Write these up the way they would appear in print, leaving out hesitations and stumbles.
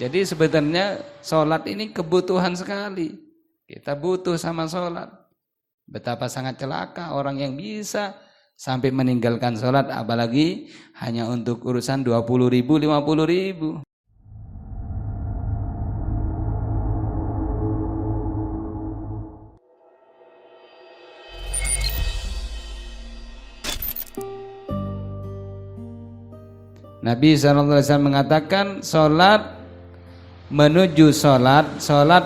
Jadi sebenarnya sholat ini kebutuhan sekali. Kita butuh sama sholat. Betapa sangat celaka orang yang bisa sampai meninggalkan sholat, apalagi hanya untuk urusan 20.000, 50.000. Nabi SAW mengatakan sholat menuju sholat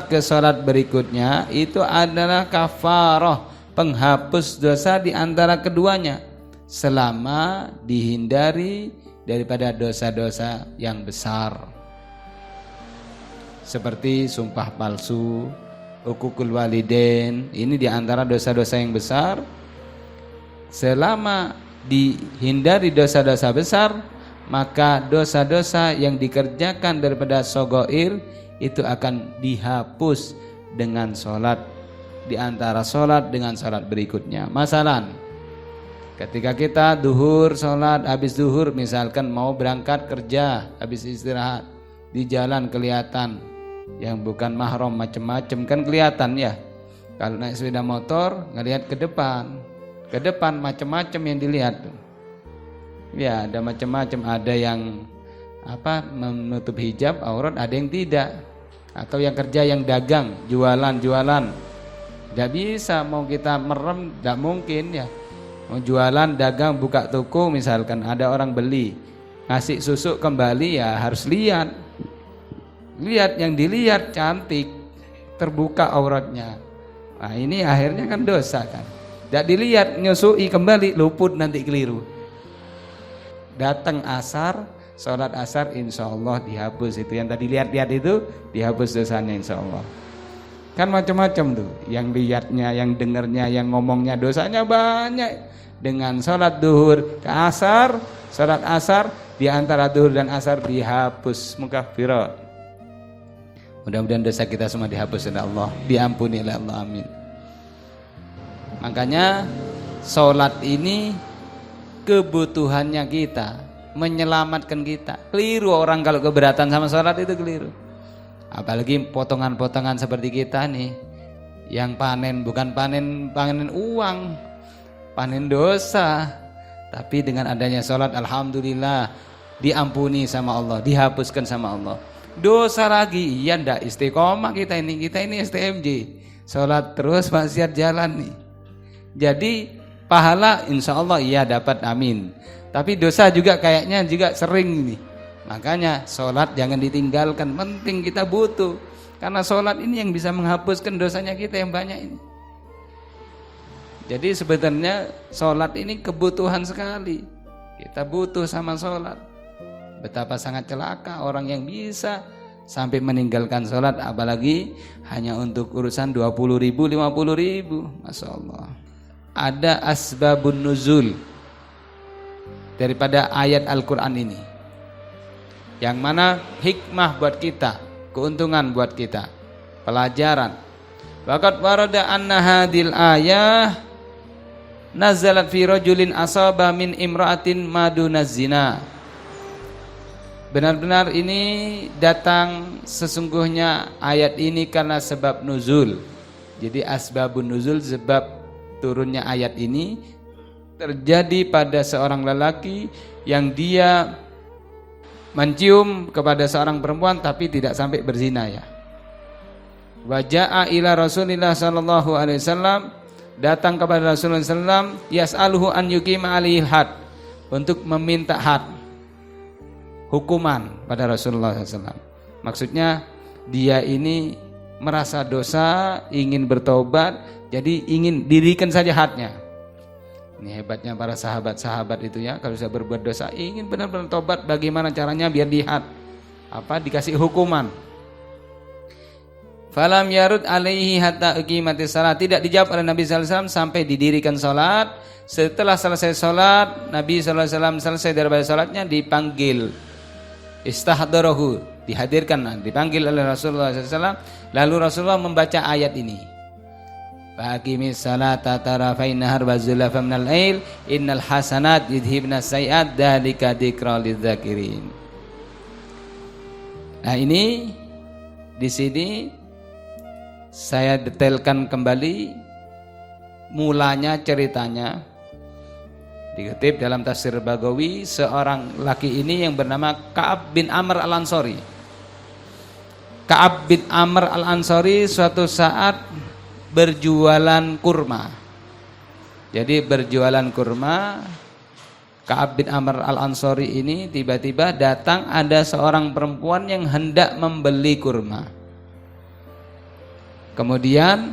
ke sholat berikutnya itu adalah kafarah, penghapus dosa di antara keduanya, selama dihindari daripada dosa-dosa yang besar seperti sumpah palsu, uququl walidain. Ini di antara dosa-dosa yang besar. Selama dihindari dosa-dosa besar, maka dosa-dosa yang dikerjakan daripada sogoir itu akan dihapus dengan sholat, di antara sholat dengan sholat berikutnya. Masalan, ketika kita duhur sholat, habis duhur misalkan mau berangkat kerja, habis istirahat di jalan kelihatan yang bukan mahram macam-macam, kan kelihatan ya. Kalau naik sepeda motor ngelihat ke depan macam-macam yang dilihat tuh. Ya, ada macam-macam, ada yang menutup hijab aurat, ada yang tidak. Atau yang kerja, yang dagang, jualan. Tidak bisa, mau kita merem tidak mungkin ya. Mau jualan, dagang, buka toko misalkan ada orang beli, ngasih susu kembali ya harus lihat. Lihat, yang dilihat cantik, terbuka auratnya. Nah, ini akhirnya kan dosa kan. Tidak dilihat, nyusui kembali, luput nanti keliru. Datang asar, sholat asar, insya Allah dihapus itu. Yang tadi lihat-lihat itu dihapus dosanya insya Allah. Kan macam-macam tuh, yang lihatnya, yang dengarnya, yang ngomongnya, dosanya banyak. Dengan sholat duhur ke asar, sholat asar, di antara duhur dan asar dihapus mukaffirat. Mudah-mudahan dosa kita semua dihapus oleh Allah, diampuni oleh Allah, amin. Makanya sholat ini kebutuhannya kita, menyelamatkan kita. Keliru orang kalau keberatan sama sholat, itu keliru. Apalagi potongan-potongan seperti kita nih, yang bukan panen uang, panen dosa. Tapi dengan adanya sholat, alhamdulillah diampuni sama Allah, dihapuskan sama Allah. Dosa lagi, iya ndak istiqomah kita ini STMJ, sholat terus maksiat jalan nih. Jadi pahala insya Allah iya dapat, amin. Tapi dosa juga kayaknya juga sering ini. Makanya sholat jangan ditinggalkan, penting, kita butuh. Karena sholat ini yang bisa menghapuskan dosanya kita yang banyak ini. Jadi sebenarnya sholat ini kebutuhan sekali. Kita butuh sama sholat. Betapa sangat celaka orang yang bisa sampai meninggalkan sholat, apalagi hanya untuk urusan 20.000, 50.000. Masya Allah. Ada asbabun nuzul daripada ayat Al-Quran ini, yang mana hikmah buat kita, keuntungan buat kita, pelajaran. Waqad warada anna hadil ayah nazalat fi rajulin asaba min imra'atin madunaz zina. Benar-benar ini datang sesungguhnya ayat ini karena sebab nuzul. Jadi asbabun nuzul, sebab turunnya ayat ini terjadi pada seorang lelaki yang dia mencium kepada seorang perempuan tapi tidak sampai berzina ya. Waja'a ila Rasulillah sallallahu alaihi wasallam, datang kepada Rasulullah sallam, yas'aluhu an yuqima alaihi had, untuk meminta had, hukuman pada Rasulullah sallallahu. Maksudnya dia ini merasa dosa, ingin bertobat, jadi ingin dirikan saja hadnya. Ini hebatnya para sahabat-sahabat itu ya, kalau sudah berbuat dosa ingin benar-benar tobat, bagaimana caranya biar dihad, dikasih hukuman. Falam yarud alaihi hatta uqimatis salat, tidak dijawab oleh Nabi sallallahu alaihi wasallam sampai didirikan salat. Setelah selesai salat, Nabi sallallahu alaihi wasallam selesai daripada salatnya, dipanggil, istahdarahu, dihadirkan, dipanggil oleh Rasulullah sallallahu alaihi wasallam. Lalu Rasulullah membaca ayat ini. Faqimis salata tarafain nahar wa zulafan minal lail innal hasanat yudhibnas sayiat dzalika dzikra lidzakirin. Nah, ini di sini saya detailkan kembali mulanya ceritanya. Dikutip dalam tafsir Bagawi, seorang laki ini yang bernama Ka'ab bin Amr al-Ansori. Ka'ab bin Amr al-Ansori suatu saat berjualan kurma. Jadi berjualan kurma, Ka'ab bin Amr al-Ansori ini tiba-tiba datang ada seorang perempuan yang hendak membeli kurma. Kemudian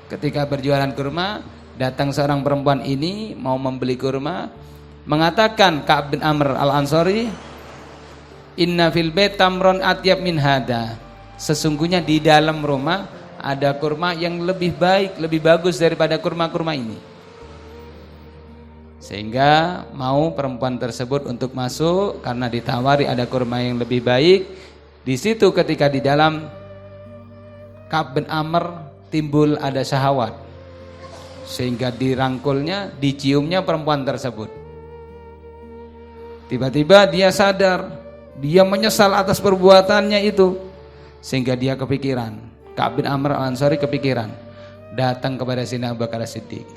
ketika berjualan kurma, datang seorang perempuan ini mau membeli kurma, mengatakan Ka'ab bin Amr al-Ansori, "Inna fil bait tamron atyab min hada." Sesungguhnya di dalam rumah ada kurma yang lebih baik, lebih bagus daripada kurma-kurma ini. Sehingga mau perempuan tersebut untuk masuk karena ditawari ada kurma yang lebih baik. Di situ ketika di dalam Ka'ab bin Amr timbul ada syahwat, sehingga dirangkulnya, diciumnya perempuan tersebut. Tiba-tiba dia sadar, dia menyesal atas perbuatannya itu, sehingga dia kepikiran. Ka'ab bin Amr al-Ansori kepikiran, datang kepada Sayyidina Abu Bakar As-Siddiq,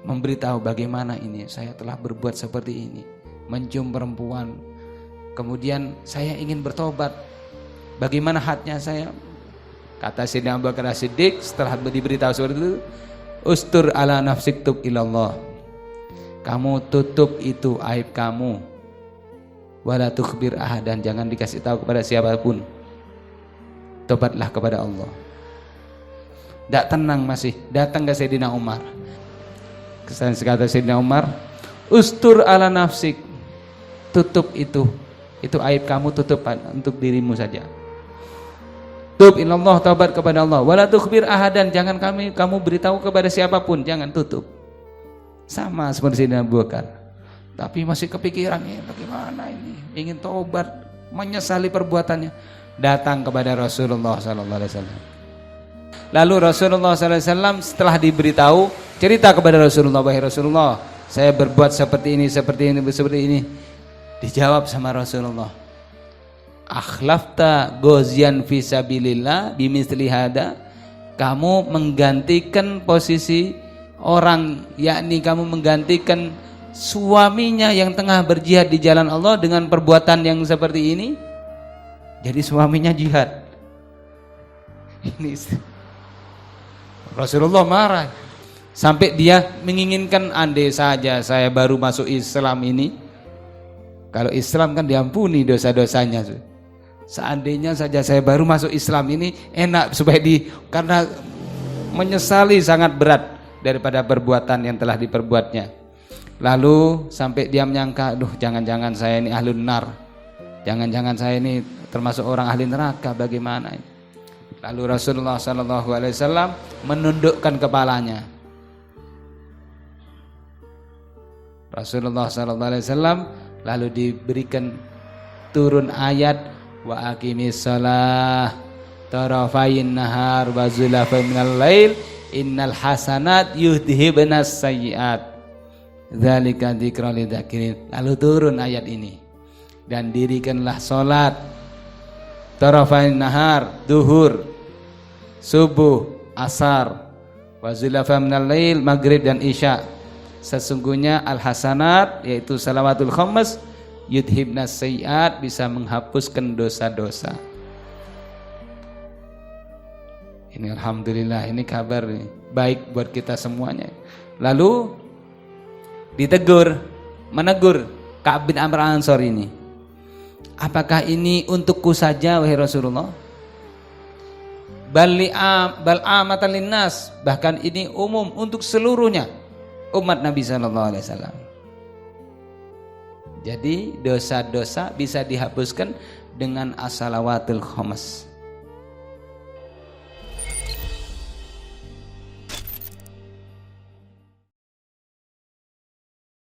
memberitahu bagaimana ini saya telah berbuat seperti ini, mencium perempuan, kemudian saya ingin bertobat, bagaimana hadnya saya. Kata Sayyidina Abu Bakar As-Siddiq setelah diberitahu seperti itu, "Ustur ala nafsik tub ilallah." Kamu tutup itu aib kamu. Wala tukhbir ahadan, jangan dikasih tahu kepada siapapun. Tobatlah kepada Allah. Tidak tenang masih, datang ke Sayyidina Umar. Kata Sayyidina Umar, "Ustur ala nafsik." Tutup itu aib kamu, tutup untuk dirimu saja. Tub ilallah, taubat kepada Allah. Wala tukhbir ahadan, jangan kamu beritahu kepada siapapun, jangan tutup. Sama seperti Sayyidina Abu Bakar. Tapi masih kepikiran, bagaimana ini? Ingin taubat, menyesali perbuatannya. Datang kepada Rasulullah sallallahu alaihi wasallam. Lalu Rasulullah sallallahu alaihi wasallam setelah diberitahu, cerita kepada Rasulullah, "Wahai Rasulullah, saya berbuat seperti ini, seperti ini." Dijawab sama Rasulullah, "Akhlafta ghazian fisabilillah bimisli hada." Kamu menggantikan posisi orang, yakni kamu menggantikan suaminya yang tengah berjihad di jalan Allah dengan perbuatan yang seperti ini. Jadi suaminya jihad. Ini Rasulullah marah sampai dia menginginkan, andai saja saya baru masuk Islam ini. Kalau Islam kan diampuni dosa-dosanya. Seandainya saja saya baru masuk Islam ini enak, supaya karena menyesali sangat berat daripada perbuatan yang telah diperbuatnya. Lalu sampai dia menyangka, jangan-jangan saya ini ahlun nar, jangan-jangan saya ini termasuk orang ahli neraka, bagaimana ini? Lalu Rasulullah SAW menundukkan kepalanya. Rasulullah SAW lalu diberikan turun ayat, "Wa aqimis shalah tarafayn nahar wa zulafan minal lail innal hasanat yudhibnas sayyiat dzalika dzikra lidzakirin." Lalu turun ayat ini, dan dirikanlah salat tarafayn nahar, duhur, subuh, asar, wa zulafan minal lail, maghrib dan isya. Sesungguhnya al-hasanat, yaitu salawatul khamas, yudhibnas sayyiat, bisa menghapuskan dosa-dosa. Ini alhamdulillah, ini kabar baik buat kita semuanya. Lalu menegur Ka'ab bin Amr al-Ansori ini, "Apakah ini untukku saja wahai Rasulullah? Bal amatan linnas, bahkan ini umum untuk seluruhnya umat Nabi sallallahu alaihi wasallam." Jadi dosa-dosa bisa dihapuskan dengan as-salawatul khamas.